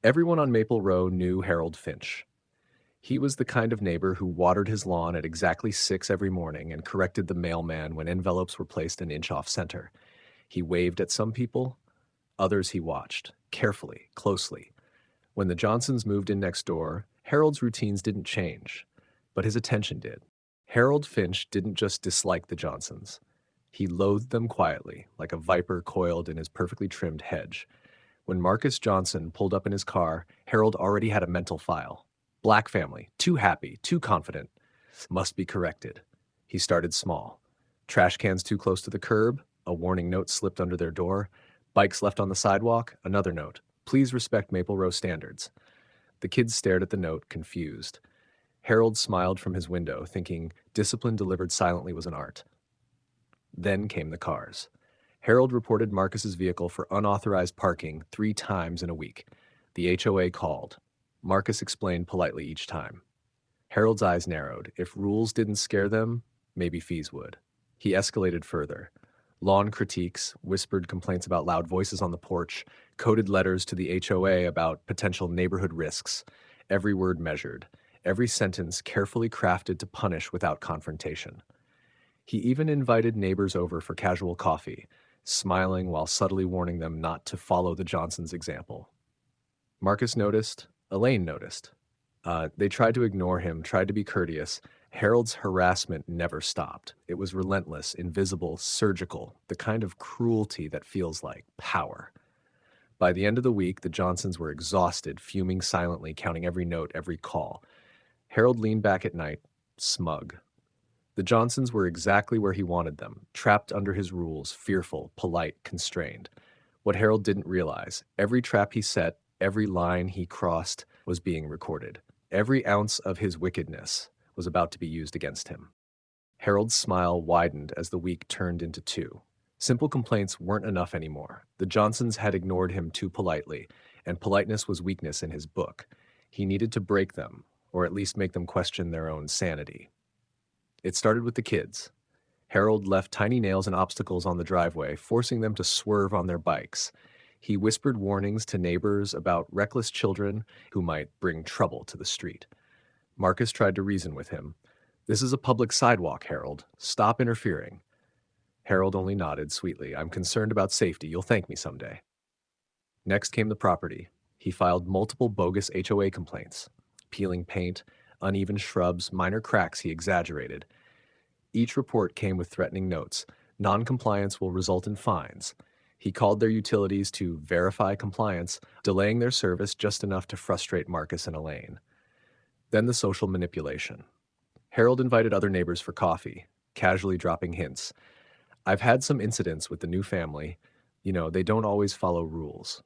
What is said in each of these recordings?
Everyone on Maple Row knew Harold Finch. He was the kind of neighbor who watered his lawn at exactly 6 every morning and corrected the mailman when envelopes were placed an inch off center. He waved at some people, others he watched, carefully, closely. When the Johnsons moved in next door, Harold's routines didn't change, but his attention did. Harold Finch didn't just dislike the Johnsons. He loathed them quietly, like a viper coiled in his perfectly trimmed hedge. When Marcus Johnson pulled up in his car, Harold already had a mental file. Black family, too happy, too confident. Must be corrected. He started small. Trash cans too close to the curb, a warning note slipped under their door. Bikes left on the sidewalk, another note. Please respect Maple Row standards. The kids stared at the note, confused. Harold smiled from his window, thinking discipline delivered silently was an art. Then came the cars. Harold reported Marcus's vehicle for unauthorized parking 3 times in a week. The HOA called. Marcus explained politely each time. Harold's eyes narrowed. If rules didn't scare them, maybe fees would. He escalated further. Lawn critiques, whispered complaints about loud voices on the porch, coded letters to the HOA about potential neighborhood risks. Every word measured, every sentence carefully crafted to punish without confrontation. He even invited neighbors over for casual coffee, smiling while subtly warning them not to follow the Johnsons' example. Marcus noticed. Elaine noticed. They tried to ignore him, tried to be courteous. Harold's harassment never stopped. It was relentless, invisible, surgical, the kind of cruelty that feels like power. By the end of the week, the Johnsons were exhausted, fuming silently, counting every note, every call. Harold leaned back at night, smug. The Johnsons were exactly where he wanted them, trapped under his rules, fearful, polite, constrained. What Harold didn't realize, every trap he set, every line he crossed was being recorded. Every ounce of his wickedness was about to be used against him. Harold's smile widened as the week turned into 2. Simple complaints weren't enough anymore. The Johnsons had ignored him too politely, and politeness was weakness in his book. He needed to break them, or at least make them question their own sanity. It started with the kids. Harold left tiny nails and obstacles on the driveway, forcing them to swerve on their bikes. He whispered warnings to neighbors about reckless children who might bring trouble to the street. Marcus tried to reason with him. This is a public sidewalk, Harold. Stop interfering. Harold only nodded sweetly. I'm concerned about safety. You'll thank me someday. Next came the property. He filed multiple bogus HOA complaints. Peeling paint, uneven shrubs, minor cracks he exaggerated. Each report came with threatening notes. Non-compliance will result in fines. He called their utilities to verify compliance, delaying their service just enough to frustrate Marcus and Elaine. Then the social manipulation. Harold invited other neighbors for coffee, casually dropping hints. I've had some incidents with the new family. They don't always follow rules.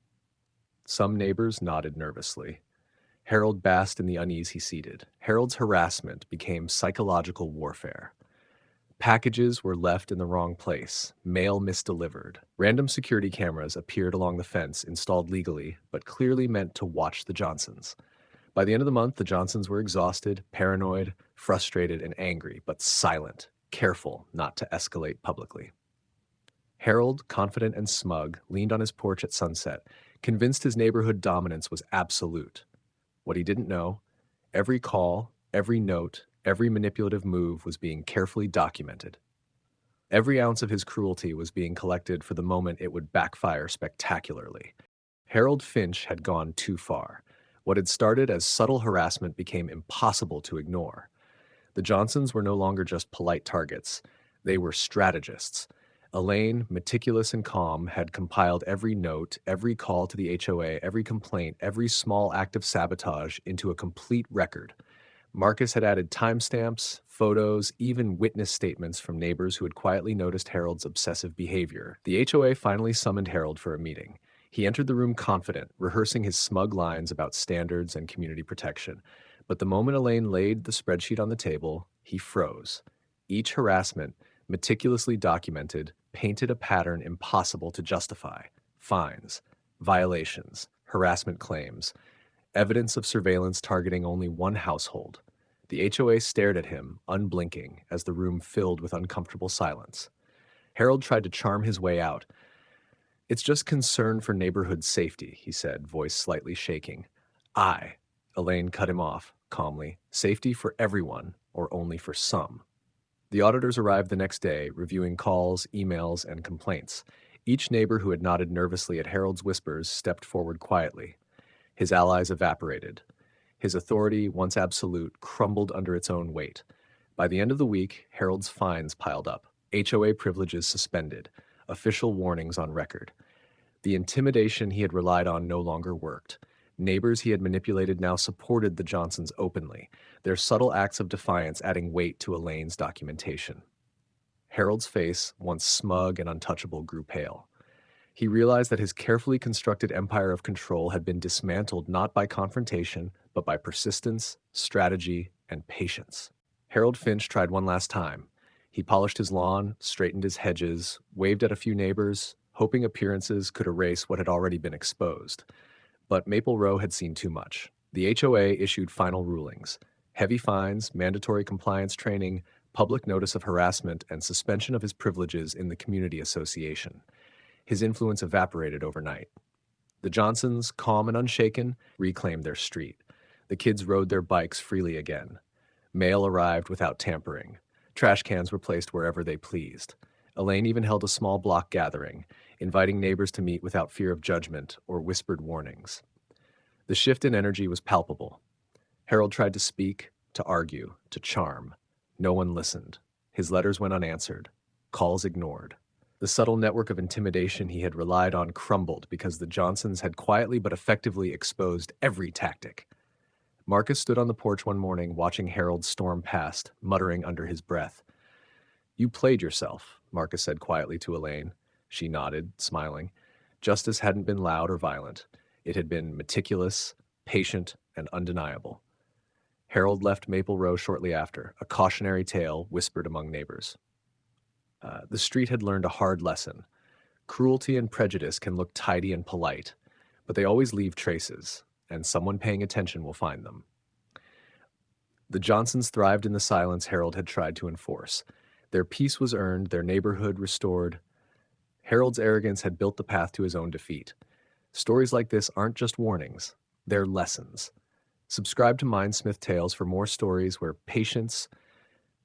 Some neighbors nodded nervously. Harold basked in the unease he seeded. Harold's harassment became psychological warfare. Packages were left in the wrong place, mail misdelivered. Random security cameras appeared along the fence, installed legally, but clearly meant to watch the Johnsons. By the end of the month, the Johnsons were exhausted, paranoid, frustrated, and angry, but silent, careful not to escalate publicly. Harold, confident and smug, leaned on his porch at sunset, convinced his neighborhood dominance was absolute. What he didn't know, every call, every note, every manipulative move was being carefully documented. Every ounce of his cruelty was being collected for the moment it would backfire spectacularly. Harold Finch had gone too far. What had started as subtle harassment became impossible to ignore. The Johnsons were no longer just polite targets. They were strategists. Elaine, meticulous and calm, had compiled every note, every call to the HOA, every complaint, every small act of sabotage into a complete record. Marcus had added timestamps, photos, even witness statements from neighbors who had quietly noticed Harold's obsessive behavior. The HOA finally summoned Harold for a meeting. He entered the room confident, rehearsing his smug lines about standards and community protection. But the moment Elaine laid the spreadsheet on the table, he froze. Each harassment, meticulously documented, painted a pattern impossible to justify. Fines, violations, harassment claims, evidence of surveillance targeting only one household. The HOA stared at him, unblinking, as the room filled with uncomfortable silence. Harold tried to charm his way out. It's just concern for neighborhood safety, he said, voice slightly shaking. I, Elaine cut him off, calmly. Safety for everyone, or only for some? The auditors arrived the next day, reviewing calls, emails, and complaints. Each neighbor who had nodded nervously at Harold's whispers stepped forward quietly. His allies evaporated. His authority, once absolute, crumbled under its own weight. By the end of the week, Harold's fines piled up, HOA privileges suspended, official warnings on record. The intimidation he had relied on no longer worked. Neighbors he had manipulated now supported the Johnsons openly, their subtle acts of defiance adding weight to Elaine's documentation. Harold's face, once smug and untouchable, grew pale. He realized that his carefully constructed empire of control had been dismantled not by confrontation, but by persistence, strategy, and patience. Harold Finch tried one last time. He polished his lawn, straightened his hedges, waved at a few neighbors, hoping appearances could erase what had already been exposed. But Maple Row had seen too much. The HOA issued final rulings: heavy fines, mandatory compliance training, public notice of harassment, and suspension of his privileges in the community association. His influence evaporated overnight. The Johnsons, calm and unshaken, reclaimed their street. The kids rode their bikes freely again. Mail arrived without tampering. Trash cans were placed wherever they pleased. Elaine even held a small block gathering, inviting neighbors to meet without fear of judgment or whispered warnings. The shift in energy was palpable. Harold tried to speak, to argue, to charm. No one listened. His letters went unanswered, calls ignored. The subtle network of intimidation he had relied on crumbled because the Johnsons had quietly but effectively exposed every tactic. Marcus stood on the porch one morning watching Harold storm past, muttering under his breath. "You played yourself," Marcus said quietly to Elaine. She nodded, smiling. Justice hadn't been loud or violent. It had been meticulous, patient, and undeniable. Harold left Maple Row shortly after, a cautionary tale whispered among neighbors. The street had learned a hard lesson. Cruelty and prejudice can look tidy and polite, but they always leave traces, and someone paying attention will find them. The Johnsons thrived in the silence Harold had tried to enforce. Their peace was earned, their neighborhood restored. Harold's arrogance had built the path to his own defeat. Stories like this aren't just warnings, they're lessons. Subscribe to Mindsmith Tales for more stories where patience,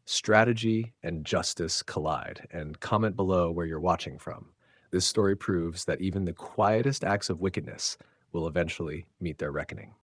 strategy, and justice collide, and comment below where you're watching from. This story proves that even the quietest acts of wickedness will eventually meet their reckoning.